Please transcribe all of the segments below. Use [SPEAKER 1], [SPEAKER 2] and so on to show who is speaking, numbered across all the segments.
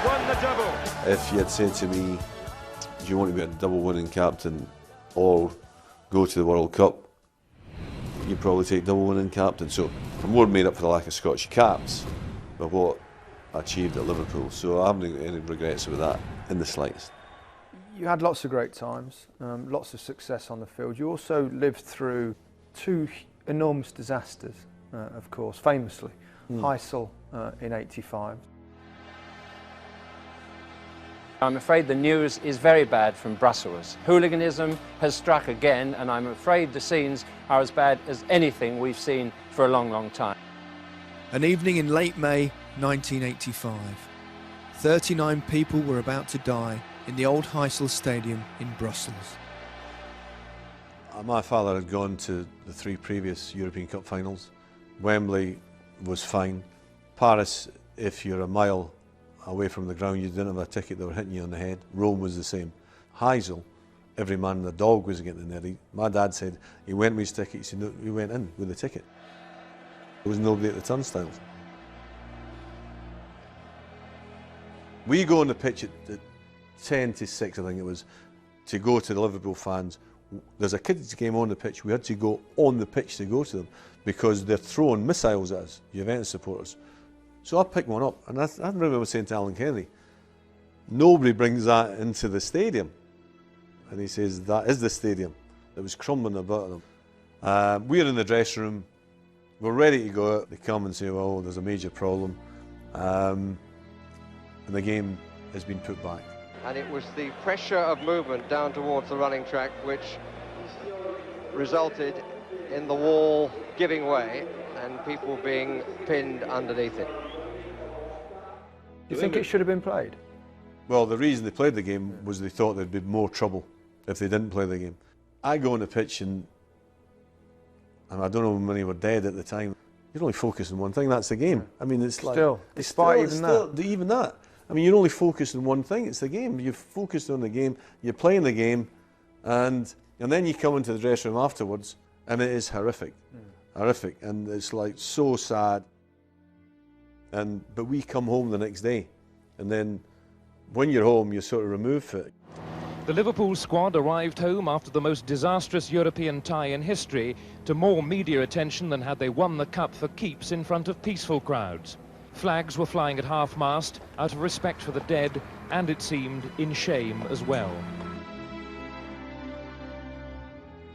[SPEAKER 1] won the double.
[SPEAKER 2] If you had said to me, do you want to be a double winning captain or go to the World Cup, you'd probably take double winning captain. So I'm more made up for the lack of Scottish caps of what I achieved at Liverpool. So I haven't got any regrets with that in the slightest.
[SPEAKER 3] You had lots of great times, lots of success on the field. You also lived through two enormous disasters, of course, famously. Heysel in '85.
[SPEAKER 4] I'm afraid the news is very bad from Brussels. Hooliganism has struck again, and I'm afraid the scenes are as bad as anything we've seen for a long, long time.
[SPEAKER 5] An evening in late May 1985. 39 people were about to die in the old Heysel Stadium in Brussels.
[SPEAKER 2] My father had gone to the 3 previous European Cup finals. Wembley was fine. Paris, if you're a mile away from the ground, you didn't have a ticket, they were hitting you on the head. Rome was the same. Heysel, every man and the dog was getting in there. My dad said he went with his ticket, he said no, he went in with the ticket. There was nobody at the turnstiles. We go on the pitch at 10 to 6, I think it was, to go to the Liverpool fans. There's a kids game on the pitch, we had to go on the pitch to go to them because they're throwing missiles at us, Juventus supporters. So I picked one up, and I remember saying to Alan Kennedy, nobody brings that into the stadium. And he says, that is the stadium. It was crumbling about them. We're in the dressing room, we're ready to go out. They come and say, well, there's a major problem. And the game has been put back.
[SPEAKER 6] And it was the pressure of movement down towards the running track which resulted in the wall giving way and people being pinned underneath it.
[SPEAKER 3] Do you think it should have been played?
[SPEAKER 2] Well, the reason they played the game was they thought there'd be more trouble if they didn't play the game. I go on the pitch and I don't know how many were dead at the time. You're only focused on one thing, that's the game. I mean, it's like...
[SPEAKER 3] Still, despite
[SPEAKER 2] even that. I mean, you're only focused on one thing, it's the game. You're focused on the game, you're playing the game, and then you come into the dressing room afterwards, and it is horrific. Horrific, and it's like so sad. But we come home the next day, and then when you're home, you're sort of removed from it.
[SPEAKER 1] The Liverpool squad arrived home after the most disastrous European tie in history to more media attention than had they won the cup for keeps in front of peaceful crowds. Flags were flying at half-mast out of respect for the dead, and it seemed in shame as well.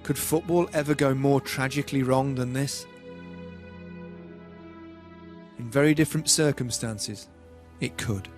[SPEAKER 5] Could football ever go more tragically wrong than this? In very different circumstances, it could.